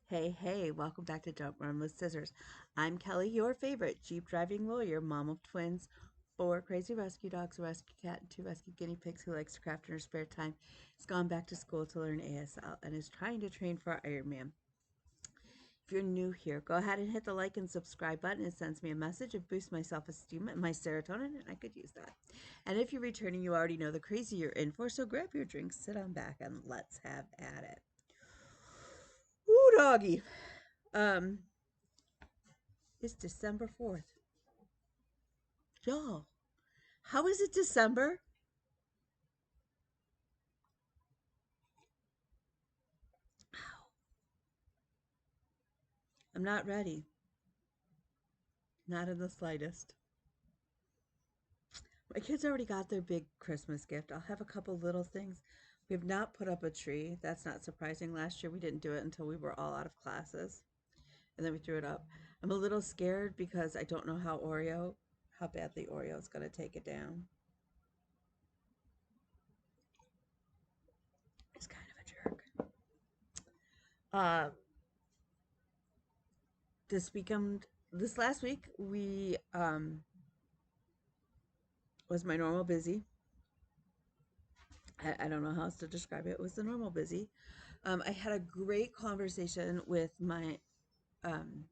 Hey, welcome back to Don't Run with Scissors. I'm Kelly, your favorite Jeep driving lawyer, mom of twins, four crazy rescue dogs, a rescue cat, and two rescue guinea pigs who likes to craft in her spare time. Has gone back to school to learn ASL and is trying to train for Ironman. If you're new here, go ahead and hit the like and subscribe button. It sends me a message. It boosts my self-esteem and my serotonin, and I could use that. And if you're returning, you already know the crazy you're in for, so grab your drink, sit on back, and let's have at it. Ooh, doggy. Um, It's December 4th. Y'all, how is it December? I'm not ready. Not in the slightest. My kids already got their big Christmas gift. I'll have a couple little things. We have not put up a tree. That's not surprising. Last year we didn't do it until we were all out of classes. And then we threw it up. I'm a little scared because I don't know how badly Oreo is going to take it down. He's kind of a jerk. Uh, this last week, we was my normal busy. I don't know how else to describe it. It was the normal busy. I had a great conversation with my um,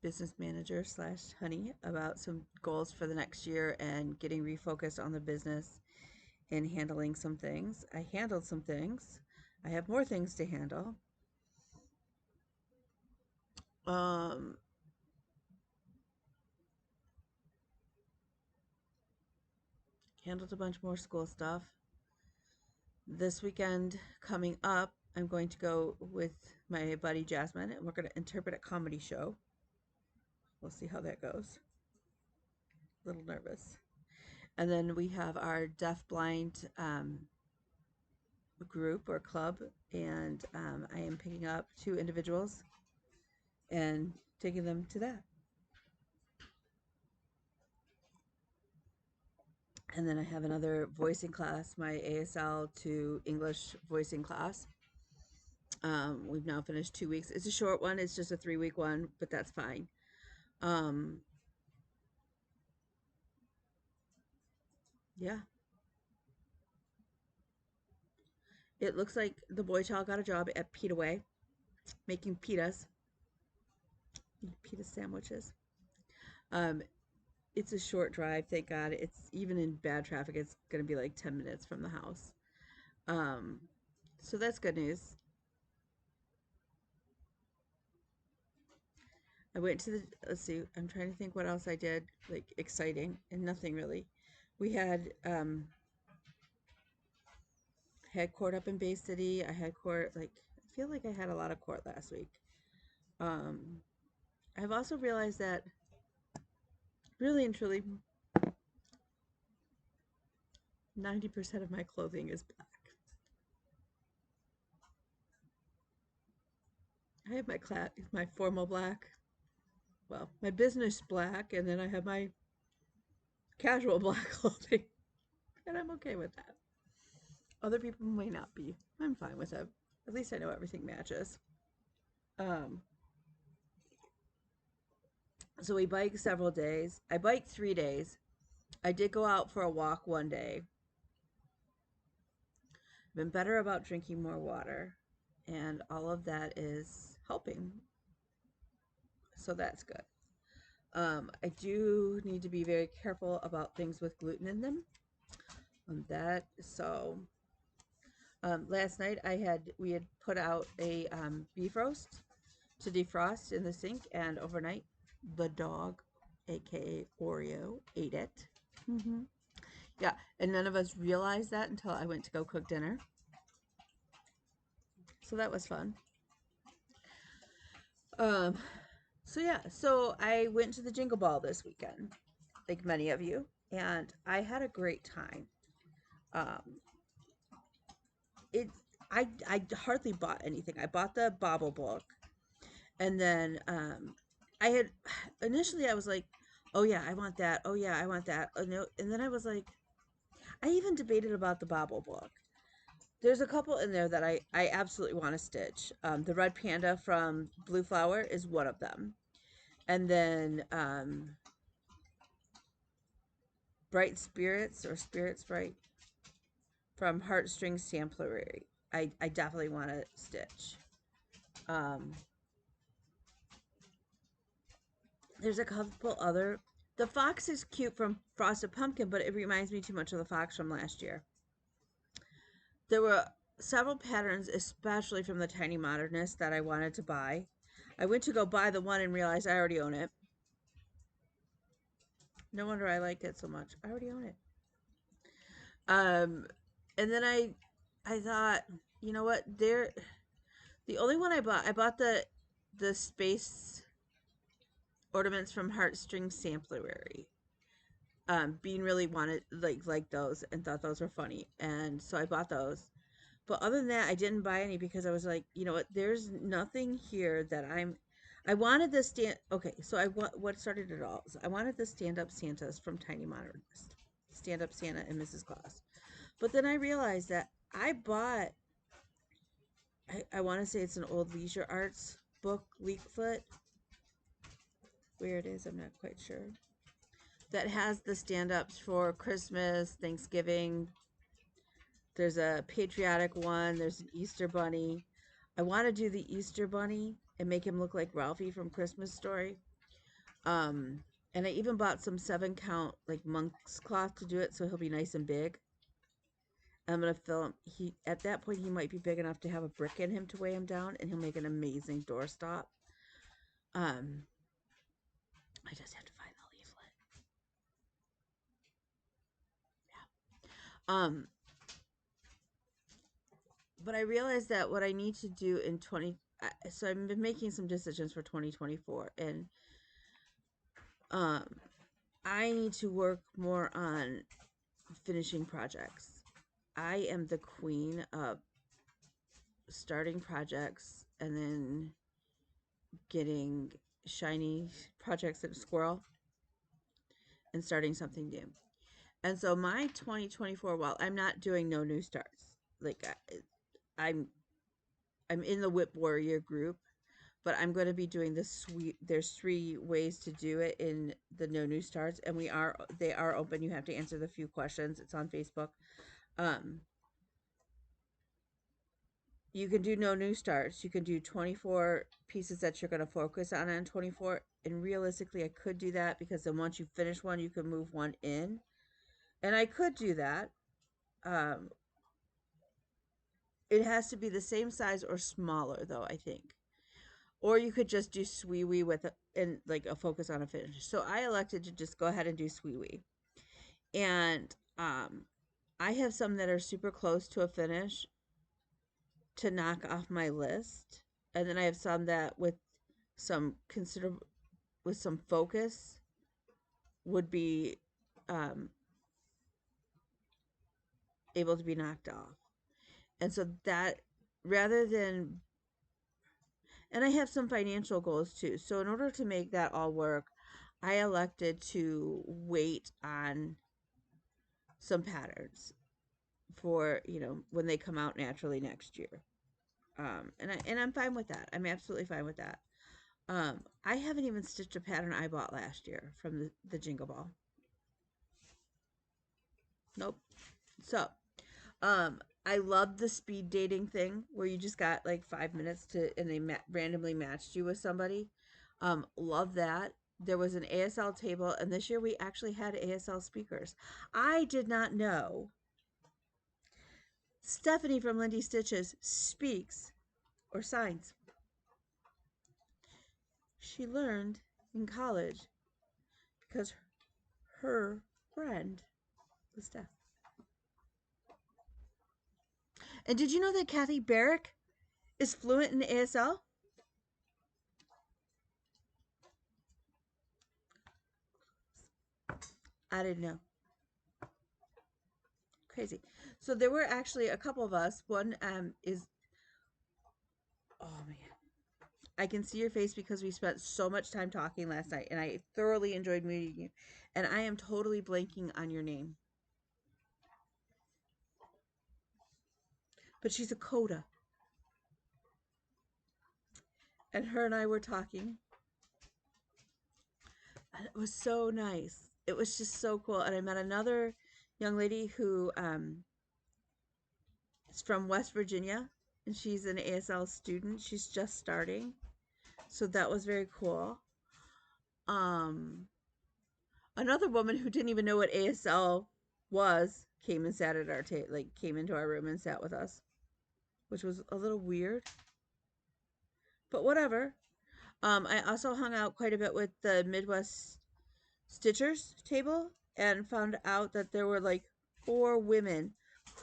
business manager slash honey about some goals for the next year and getting refocused on the business and handling some things. I handled some things. I have more things to handle. Um, Handled a bunch more school stuff. This weekend coming up, I'm going to go with my buddy Jasmine, and we're going to interpret a comedy show. We'll see how that goes. A little nervous. And then we have our deaf blind group or club, and I am picking up two individuals and taking them to that. And then I have another voicing class, my ASL to English voicing class. We've now finished 2 weeks. It's a short one. It's just a 3-week one, but that's fine. Um, yeah, it looks like the boy child got a job at Pita Way, making pita sandwiches. Um, it's a short drive, thank God. It's even in bad traffic, it's going to be like 10 minutes from the house. Um, so that's good news. I went to the, let's see, I'm trying to think what else I did, like exciting, and nothing really. We had court up in Bay City. I had court, like, I feel like I had a lot of court last week. Um, I've also realized that really and truly 90% of my clothing is black. I have my formal black, well, my business black, and then I have my casual black clothing, and I'm okay with that. Other people may not be. I'm fine with it. At least I know everything matches. Um, so we bike several days. I biked 3 days. I did go out for a walk one day. I've been better about drinking more water, and all of that is helping. So that's good. I do need to be very careful about things with gluten in them. That so last night we had put out a beef roast to defrost in the sink, and overnight the dog, aka Oreo, ate it. Mm-hmm. Yeah, and none of us realized that until I went to go cook dinner. So that was fun. Um, so yeah, so I went to the Jingle Ball this weekend, like many of you, and I had a great time. Um, it I hardly bought anything. I bought the Bobble book, and then I had initially I was like, oh yeah, I want that. Oh yeah, I want that. Oh no, and then I was like, I even debated about the Bobble book. There's a couple in there that I absolutely want to stitch. The red panda from Blue Flower is one of them. And then Bright Spirits or Spirits Bright from Heartstrings Samplery. I definitely want to stitch. Um, there's a couple other. The fox is cute from Frosted Pumpkin, but it reminds me too much of the fox from last year. There were several patterns, especially from the Tiny Modernist, that I wanted to buy. I went to go buy the one and realized I already own it. No wonder I liked it so much. I already own it. Um, and then I thought, you know what? The only one I bought the space ornaments from Heartstring Samplery. Bean really wanted like those and thought those were funny, and so I bought those. But other than that, I didn't buy any because I was like, you know what? There's nothing here that I wanted the stand. Okay, so what started it all. So I wanted the stand up Santas from Tiny Modernist, stand up Santa and Mrs. Claus. But then I realized that I bought. I want to say it's an old leisure arts book leaflet. Where it is, I'm not quite sure. That has the stand ups for Christmas, Thanksgiving. There's a patriotic one. There's an Easter bunny. I want to do the Easter bunny and make him look like Ralphie from Christmas Story. Um, and I even bought some 7 count like monk's cloth to do it, so he'll be nice and big. I'm gonna fill him. He at that point he might be big enough to have a brick in him to weigh him down, and he'll make an amazing doorstop. Um, I just have to find the leaflet. Yeah. But I realized that what I need to do in 20, so I've been making some decisions for 2024, and um, I need to work more on finishing projects. I am the queen of starting projects and then getting shiny projects at a squirrel and starting something new. And so my 2024, while I'm not doing no new starts, like I'm I'm in the Whip Warrior group, but I'm going to be doing this sweet. There's 3 ways to do it in the no new starts, and they are open. You have to answer the few questions. It's on Facebook. Um, you can do no new starts. You can do 24 pieces that you're going to focus on 24. And realistically, I could do that because then once you finish one, you can move one in, and I could do that. Um, it has to be the same size or smaller, though, I think. Or you could just do Swee Wee with and like a focus on a finish. So I elected to just go ahead and do Swee Wee. And I have some that are super close to a finish to knock off my list. And then I have some that with some considerable with some focus would be um, able to be knocked off. And so that rather than and I have some financial goals too. So in order to make that all work, I elected to wait on some patterns for, when they come out naturally next year. And I'm fine with that. I'm absolutely fine with that. I haven't even stitched a pattern I bought last year from the Jingle Ball. Nope. So, I love the speed dating thing where you just got like 5 minutes and they randomly matched you with somebody. Love that. There was an ASL table, and this year we actually had ASL speakers. I did not know Stephanie from Lindy Stitches speaks or signs. She learned in college because her friend was deaf. And did you know that Kathy Barrick is fluent in ASL? I didn't know. Crazy. So there were actually a couple of us. One is, oh man, I can see your face because we spent so much time talking last night, and I thoroughly enjoyed meeting you. And I am totally blanking on your name. but she's a coda. And her and I were talking, and it was so nice. It was just so cool. And I met another young lady who is from West Virginia, and she's an ASL student. She's just starting, so that was very cool. Um, Another woman who didn't even know what ASL was came and sat at our table, like came into our room and sat with us, which was a little weird, but whatever. I also hung out quite a bit with the Midwest Stitchers table and found out that there were like 4 women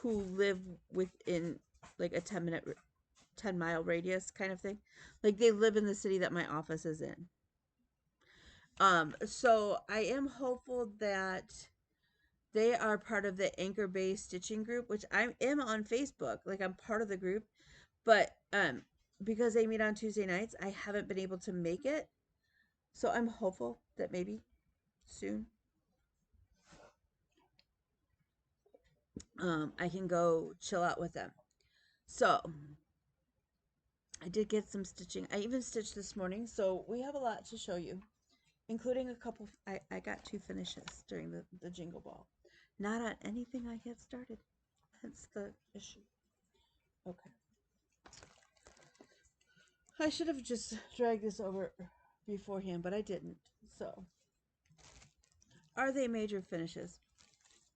who live within like a 10-mile radius kind of thing. Like they live in the city that my office is in. So I am hopeful that they are part of the Anchor Bay Stitching group, which I am on Facebook. Like I'm part of the group, but because they meet on Tuesday nights, I haven't been able to make it. So I'm hopeful that maybe soon I can go chill out with them. So I did get some stitching. I even stitched this morning, so we have a lot to show you, including a couple. I got 2 finishes during the jingle ball. Not on anything I had started. That's the issue. Okay. I should have just dragged this over beforehand, but I didn't. So, are they major finishes?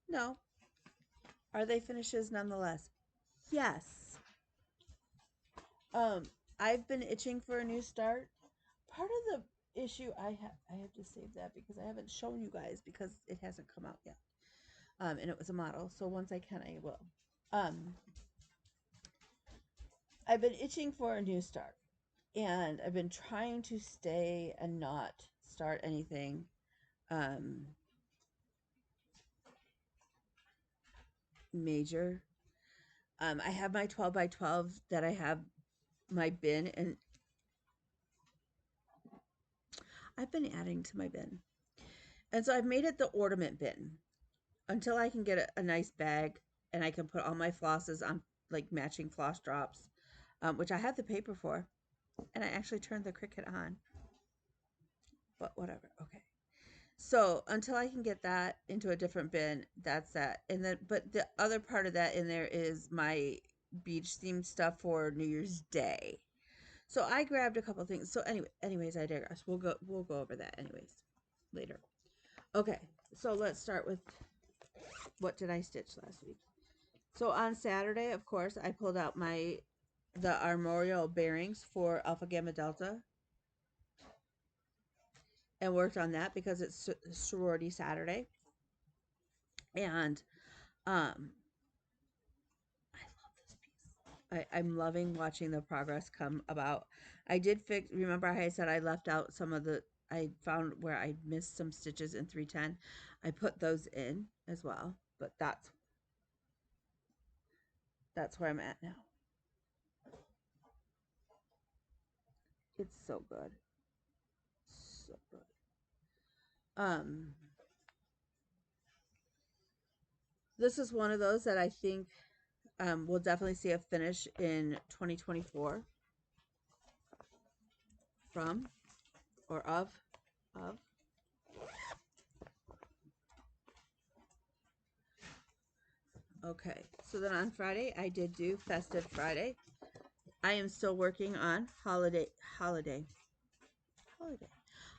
No. Are they finishes nonetheless? Yes. Um, I've been itching for a new start. Part of the issue I have to save that because I haven't shown you guys because it hasn't come out yet. And it was a model, so once I can, I will. Um, I've been itching for a new start, and I've been trying to stay and not start anything. Um, Major. I have my 12 by 12 that I have my bin, and I've been adding to my bin. And so I've made it the ornament bin until I can get a nice bag and I can put all my flosses on like matching floss drops, which I have the paper for. And I actually turned the Cricut on, but whatever. Okay. So until I can get that into a different bin, that's that. And then, but the other part of that in there is my beach themed stuff for New Year's Day. So I grabbed a couple things. So anyways, I digress. We'll go over that anyways later. Okay, so let's start with what did I stitch last week? So on Saturday, of course, I pulled out the armorial bearings for Alpha Gamma Delta and worked on that because it's sorority Saturday. And I love this piece. I'm loving watching the progress come about. I did remember I said I left out some of I found where I missed some stitches in 310. I put those in as well, but that's where I'm at now. It's so good. So good. This is one of those that I think we'll definitely see a finish in 2024 from or of. Okay, so then on Friday, I did do Festive Friday. I am still working on holiday,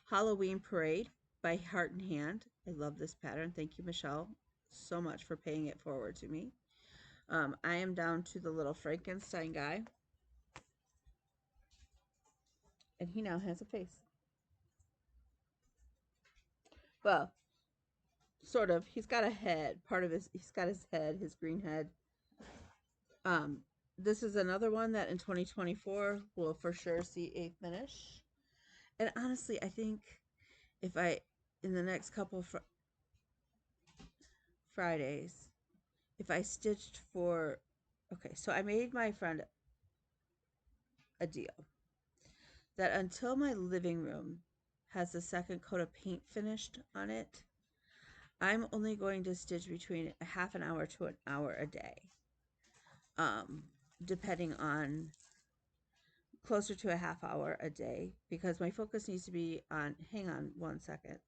Halloween Parade by Heart and Hand. I love this pattern. Thank you, Michelle, so much for paying it forward to me. I am down to the little Frankenstein guy, and he now has a face. Well, sort of. He's got a head. He's got his head, his green head. Um, this is another one that in 2024 we'll for sure see a finish. And honestly, I think if in the next couple Fridays, if I stitched for, okay, so I made my friend a deal that until my living room has the second coat of paint finished on it, I'm only going to stitch between a half an hour to an hour a day. depending on closer to a half hour a day, because my focus needs to be on, hang on one second.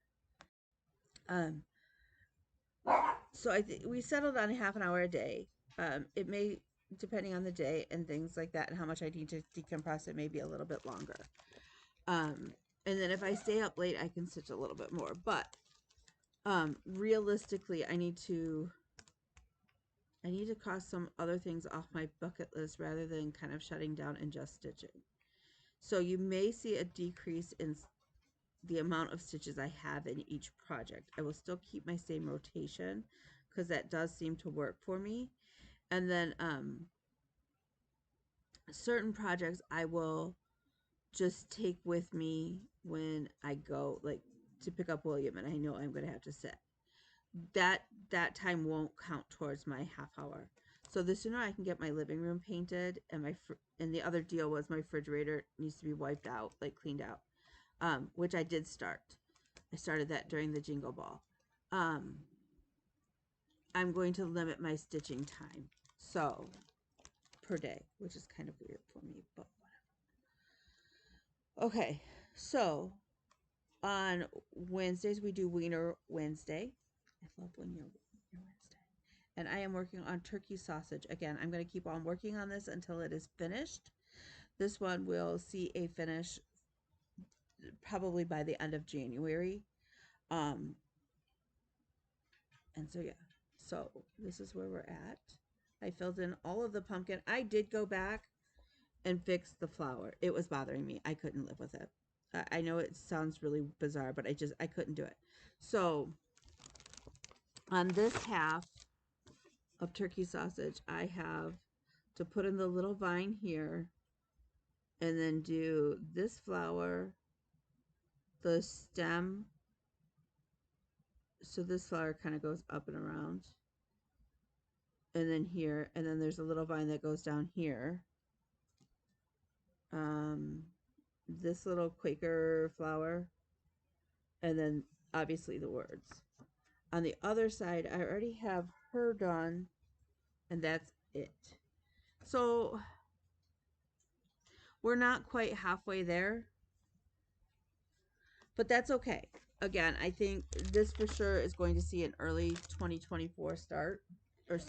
Um, so we settled on a half an hour a day. It may, depending on the day and things like that and how much I need to decompress, it may be a little bit longer. And then if I stay up late, I can stitch a little bit more. But realistically, I need to cross some other things off my bucket list rather than kind of shutting down and just stitching. So you may see a decrease in the amount of stitches I have in each project. I will still keep my same rotation because that does seem to work for me. And then certain projects I will just take with me when I go, like to pick up William, and I know I'm going to have to sit. That time won't count towards my half hour. So the sooner I can get my living room painted, and and the other deal was my refrigerator needs to be wiped out, like cleaned out, which I did start. I started that during the Jingle Ball. I'm going to limit my stitching time, so per day, which is kind of weird for me, but whatever. Okay, so on Wednesdays we do Wiener Wednesday. I love Wiener Wednesday. And I am working on turkey sausage. Again, I'm going to keep on working on this until it is finished. This one will see a finish probably by the end of January. And so, yeah. So, this is where we're at. I filled in all of the pumpkin. I did go back and fix the flower. It was bothering me. I couldn't live with it. I know it sounds really bizarre, but I couldn't do it. So, on this half of turkey sausage, I have to put in the little vine here and then do this flower, the stem. So this flower kind of goes up and around. And then here, and then there's a little vine that goes down here. This little Quaker flower. And then obviously the words. On the other side, I already have her done, and that's it. So we're not quite halfway there, but that's okay. Again, I think this for sure is going to see an early 2024 start, or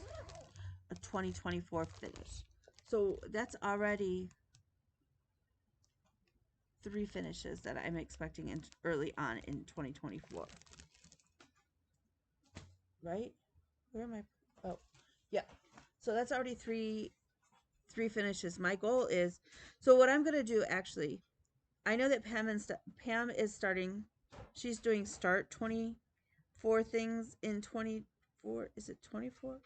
a 2024 finish. So that's already 3 finishes that I'm expecting in early on in 2024. Right? Where am I? Oh, yeah. So that's already three finishes. My goal is, so what I'm going to do actually, I know that Pam is starting, she's doing start 24 things in 24, is it 24?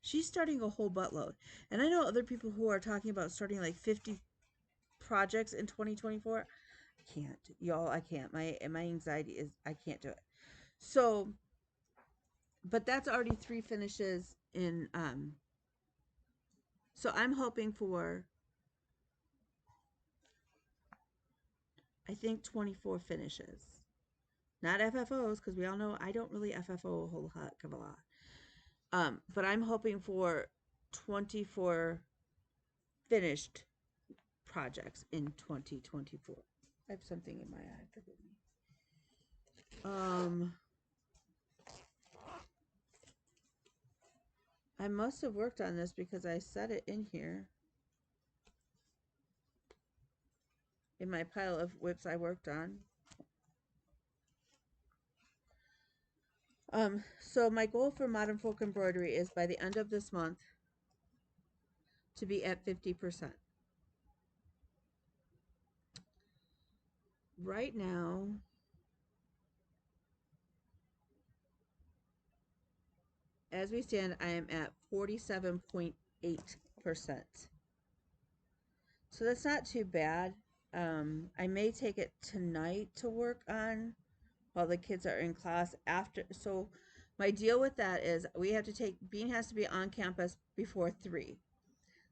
She's starting a whole buttload. And I know other people who are talking about starting like 50 projects in 2024. I can't, y'all. I can't. My anxiety is, I can't do it. So, but that's already 3 finishes in. So I'm hoping for, I think 24 finishes, not FFOs, because we all know I don't really FFO a whole heck of a lot. But I'm hoping for 24 finished projects in 2024. I have something in my eye, forgive me. I must have worked on this because I set it in here in my pile of whips I worked on. So my goal for Modern Folk Embroidery is by the end of this month to be at 50%. Right now, as we stand, I am at 47.8%. So that's not too bad. I may take it tonight to work on while the kids are in class after. So my deal with that is we have to take, Bean has to be on campus before 3.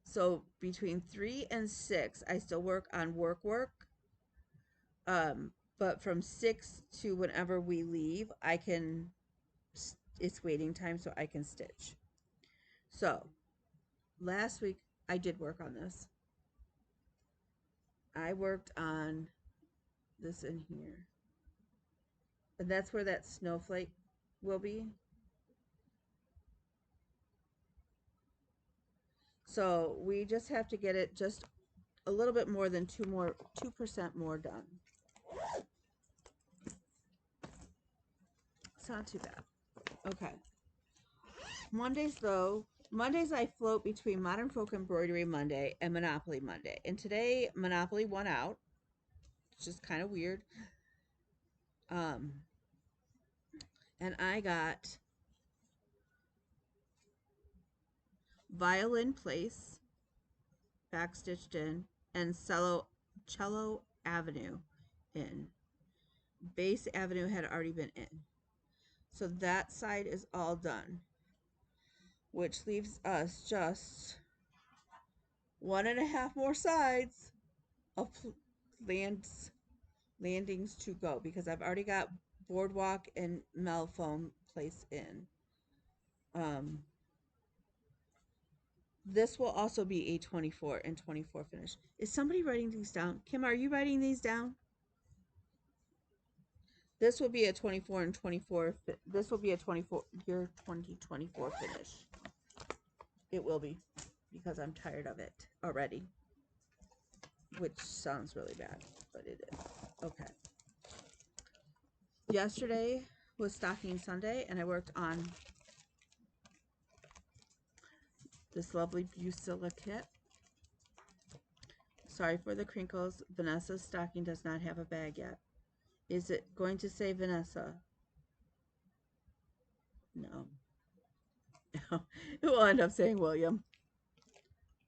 So between 3 and 6, I still work on work. But from 6 to whenever we leave, I can, it's waiting time, so I can stitch. So last week, I did work on this. I worked on this in here. And that's where that snowflake will be. So we just have to get it just a little bit more than 2% more done. It's not too bad. Okay. Mondays I float between Modern Folk Embroidery Monday and Monopoly Monday. And today Monopoly won out. It's just kind of weird. Um, and I got Violin Place backstitched in and Cello Avenue in. Base Avenue had already been in. So that side is all done, which leaves us just 1.5 more sides of landings to go, because I've already got Boardwalk and Melfoam Place in. This will also be a 24 and 24 finish. Is somebody writing these down? Kim, are you writing these down? This will be a 24 and 24. This will be a 24 year 2024 finish. It will be, because I'm tired of it already, which sounds really bad, but it is. Okay. Yesterday was Stocking Sunday, and I worked on this lovely Busilla kit. Sorry for the crinkles. Vanessa's stocking does not have a bag yet. Is it going to say Vanessa? No. It will end up saying William.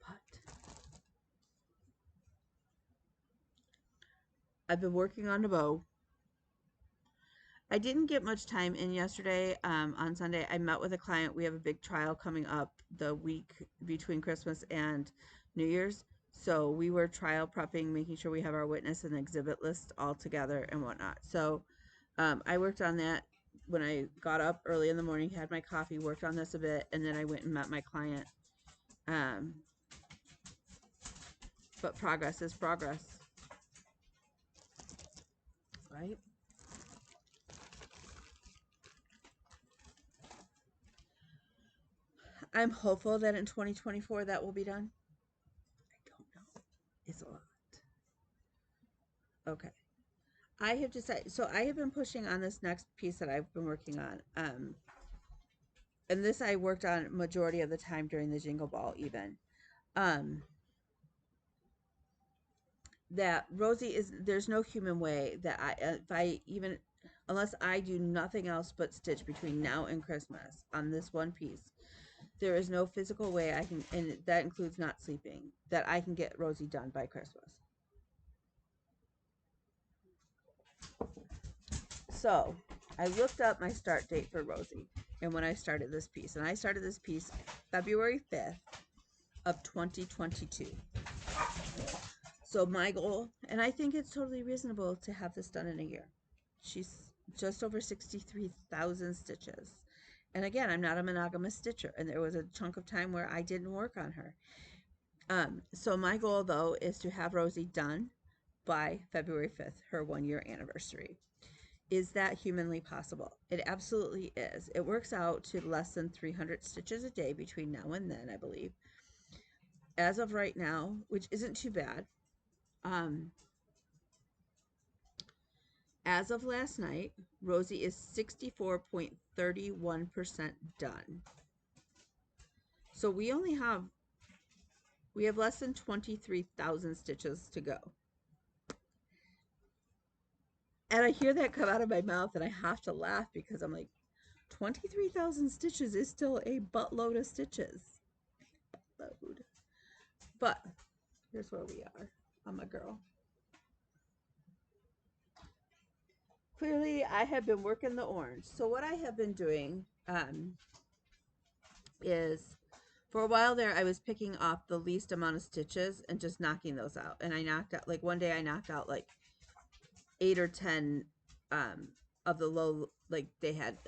But I've been working on a bow. I didn't get much time in yesterday. On Sunday, I met with a client. We have a big trial coming up the week between Christmas and New Year's. So we were trial prepping, making sure we have our witness and exhibit list all together and whatnot. So I worked on that when I got up early in the morning, had my coffee, worked on this a bit, and then I went and met my client. But progress is progress, right? I'm hopeful that in 2024 that will be done. I don't know. It's a lot. Okay. I have decided, so I have been pushing on this next piece that I've been working on. And this I worked on majority of the time during the Jingle Ball even. That Rosie is, there's no human way that unless I do nothing else but stitch between now and Christmas on this one piece, there is no physical way I can, and that includes not sleeping, that I can get Rosie done by Christmas. So I looked up my start date for Rosie and when I started this piece. And I started this piece February 5th of 2022. So my goal, and I think it's totally reasonable to have this done in a year. She's just over 63,000 stitches. And again, I'm not a monogamous stitcher, and there was a chunk of time where I didn't work on her. So my goal, though, is to have Rosie done by February 5th, her 1-year anniversary. Is that humanly possible? It absolutely is. It works out to less than 300 stitches a day between now and then, I believe. As of right now, which isn't too bad. As of last night, Rosie is 64.31% done. So we have less than 23,000 stitches to go. And I hear that come out of my mouth and I have to laugh because I'm like, 23,000 stitches is still a buttload of stitches. Buttload. But here's where we are. I'm a girl. Clearly, I have been working the orange. So what I have been doing is, for a while there, I was picking off the least amount of stitches and just knocking those out. And I knocked out, like one day I knocked out like 8 or 10 of the low, like they had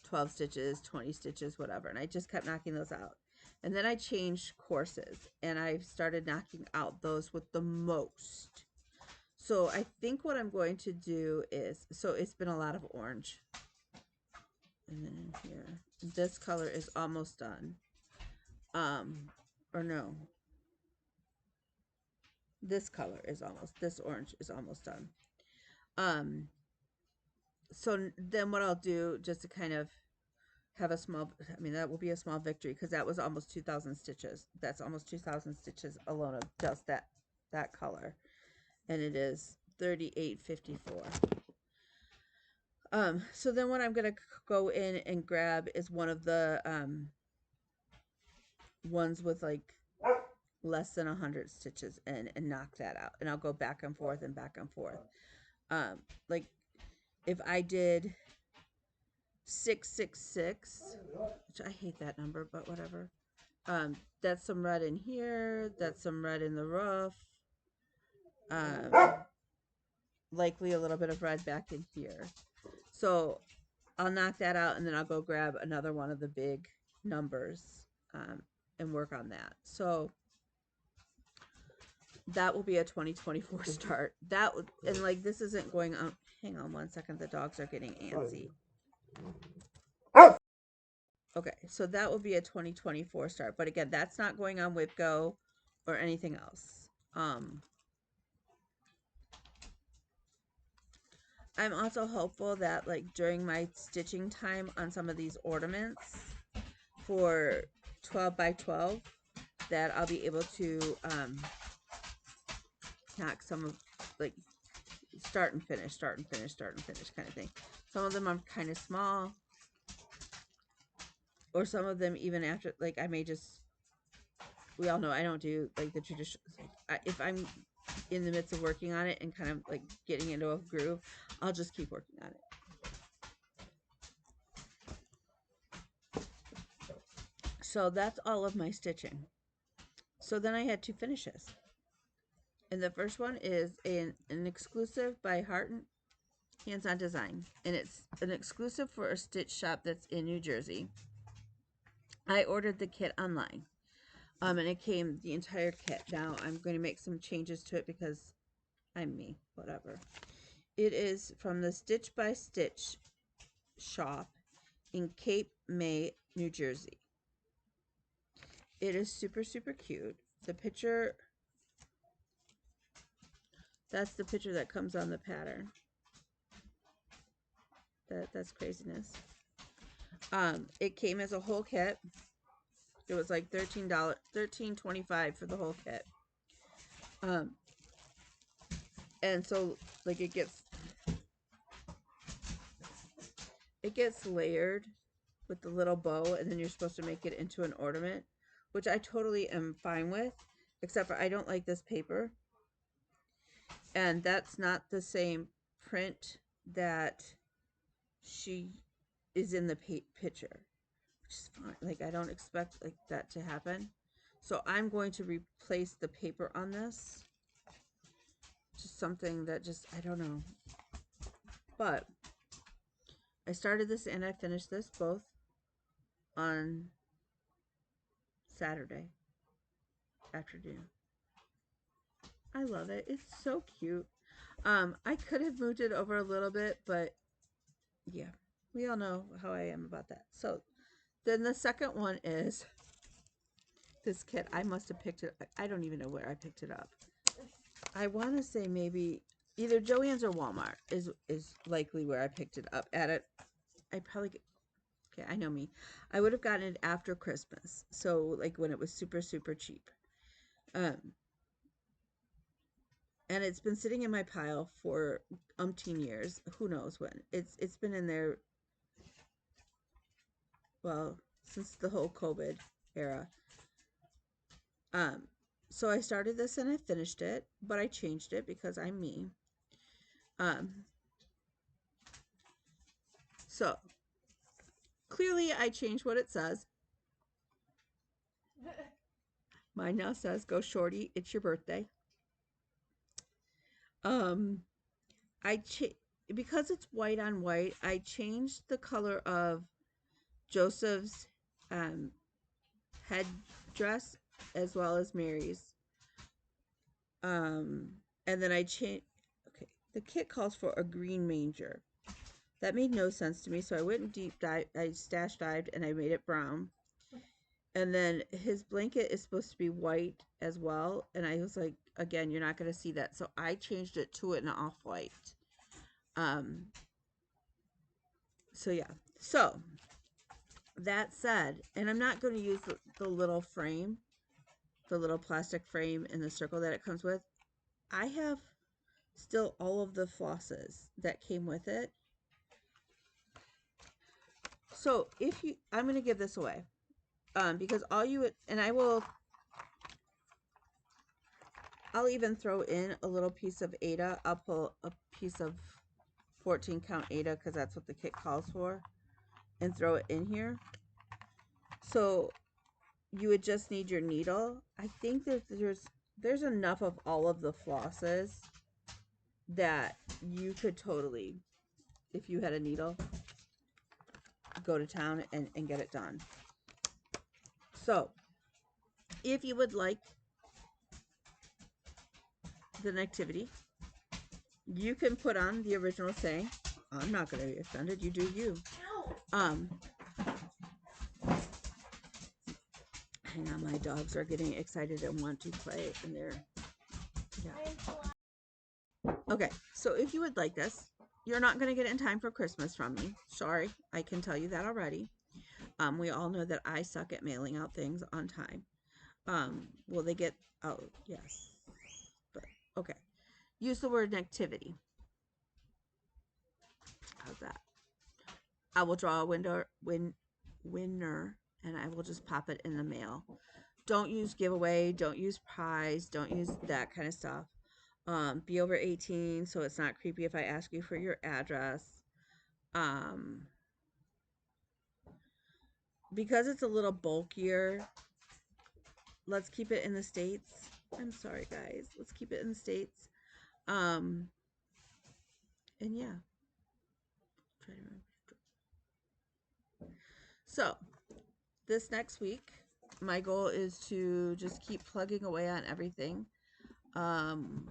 12 stitches, 20 stitches, whatever. And I just kept knocking those out. And then I changed courses and I've started knocking out those with the most. So I think what I'm going to do is, so it's been a lot of orange. And then in here, this color is almost done. Or no, this color is almost, this orange is almost done. So then what I'll do, just to kind of have a small, I mean, that will be a small victory because that was almost 2,000 stitches. That's almost 2,000 stitches alone of just that color. And it is 38.54. So then what I'm going to go in and grab is one of the ones with like less than 100 stitches in and knock that out. And I'll go back and forth and back and forth. Like if I did 666, which I hate that number, but whatever. That's some red in here. That's some red in the roof. Likely a little bit of red back in here. So I'll knock that out and then I'll go grab another one of the big numbers and work on that. So that will be a 2024 start. That would, and like this isn't going on. Hang on one second. The dogs are getting antsy. Okay, so that will be a 2024 start. But again, that's not going on WIPGO or anything else. I'm also hopeful that like during my stitching time on some of these ornaments for 12 by 12 that I'll be able to knock some of like start and finish, start and finish, start and finish kind of thing. Some of them are kind of small, or some of them even after, like I may just, we all know I don't do like the traditional, if I'm in the midst of working on it and kind of like getting into a groove, I'll just keep working on it. So that's all of my stitching. So then I had two finishes. And the first one is an exclusive by Heart and Hands-On Design. And it's an exclusive for a stitch shop that's in New Jersey. I ordered the kit online. And it came the entire kit. Now I'm going to make some changes to it because I'm me, whatever. It is from the Stitch by Stitch shop in Cape May, New Jersey. It is super, super cute. The picture, that's the picture that comes on the pattern. That's craziness. It came as a whole kit. It was like $13.25 for the whole kit. And so like it gets layered with the little bow, and then you're supposed to make it into an ornament, which I totally am fine with, except for I don't like this paper. And that's not the same print that she is in the picture, which is fine. Like I don't expect like that to happen. So I'm going to replace the paper on this. Just something that just, I don't know. But I started this and I finished this both on Saturday afternoon. I love it. It's so cute. I could have moved it over a little bit, but yeah, we all know how I am about that. So then the second one is this kit. I must have picked it. I don't even know where I picked it up. I want to say maybe either Joann's or Walmart is likely where I picked it up at it. I probably, okay, I know me. I would have gotten it after Christmas. So like when it was super, super cheap. And it's been sitting in my pile for umpteen years. Who knows when? It's been in there, well, since the whole COVID era. So I started this and I finished it, but I changed it because I'm me. So clearly I changed what it says. Mine now says, "Go shorty, it's your birthday." I because it's white on white, I changed the color of Joseph's headdress as well as Mary's. And then I changed. Okay, the kit calls for a green manger. That made no sense to me, so I went and deep dive. I stash dived and I made it brown. And then his blanket is supposed to be white as well, and I was like, again, you're not going to see that, so I changed it to an off-white. Um. So yeah. So that said, and I'm not going to use the little frame, the little plastic frame in the circle that it comes with. I have still all of the flosses that came with it. So if you, I'm going to give this away, because all you would, and I'll even throw in a little piece of Ada. I'll pull a piece of 14 count Ada because that's what the kit calls for, and throw it in here. So you would just need your needle. I think that there's enough of all of the flosses that you could totally, if you had a needle, go to town and get it done. So if you would like the nativity, you can put on the original saying. I'm not going to be offended. You do you. Hang on, my dogs are getting excited and want to play, and they're, yeah. Okay, so if you would like this, you're not going to get it in time for Christmas from me. Sorry, I can tell you that already. We all know that I suck at mailing out things on time. Will they get out? Yes. But, okay. Use the word nativity. How's that? I will draw a winner, and I will just pop it in the mail. Don't use giveaway. Don't use prize. Don't use that kind of stuff. Be over 18, so it's not creepy if I ask you for your address. Because it's a little bulkier, let's keep it in the States. I'm sorry, guys. Let's keep it in the States. And yeah. Try to remember. So, this next week, my goal is to just keep plugging away on everything. And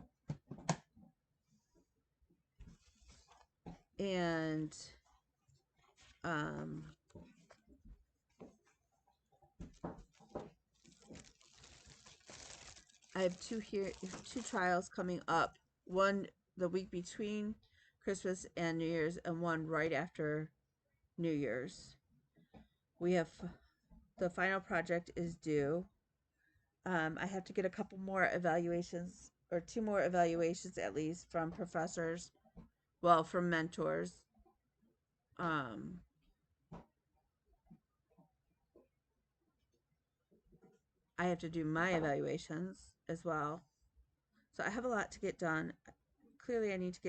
I have two trials coming up. One the week between Christmas and New Year's, and one right after New Year's. We have the final project is due. I have to get a couple more evaluations, or 2 more evaluations at least, from professors, well, from mentors. I have to do my evaluations as well. So I have a lot to get done. Clearly I need to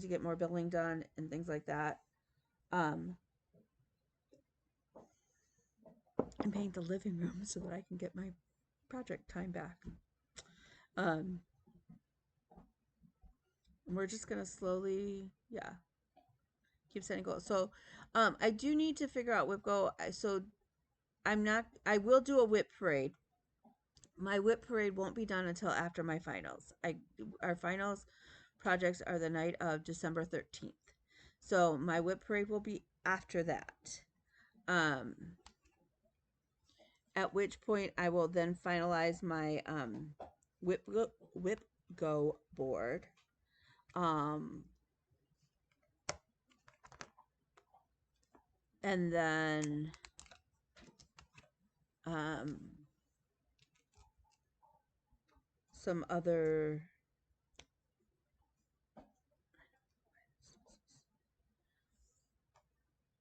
get more billing done and things like that. And paint the living room so that I can get my project time back. We're just gonna slowly, yeah, keep setting goals. So I do need to figure out whip goal. So I will do a whip parade. My whip parade won't be done until after my finals. Our finals projects are the night of December 13th. So my whip parade will be after that. At which point I will then finalize my whip go board. And then some other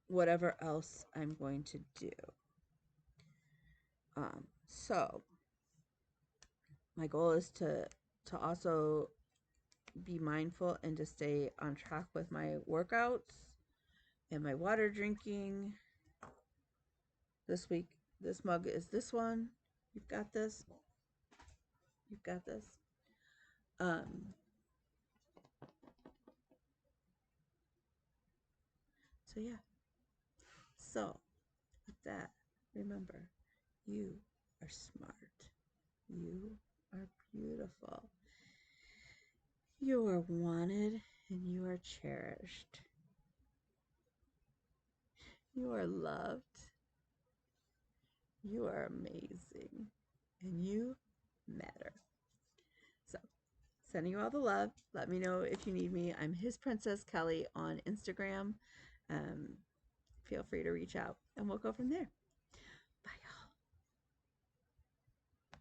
whatever else I'm going to do. So my goal is to also be mindful and to stay on track with my workouts and my water drinking. This week, this mug is this one. You've got this. You've got this. So yeah. So with that, remember, You are smart. You are beautiful. You are wanted and you are cherished. You are loved. You are amazing. And you matter. So, sending you all the love. Let me know if you need me. I'm His Princess Kelly on Instagram. Um, feel free to reach out and we'll go from there.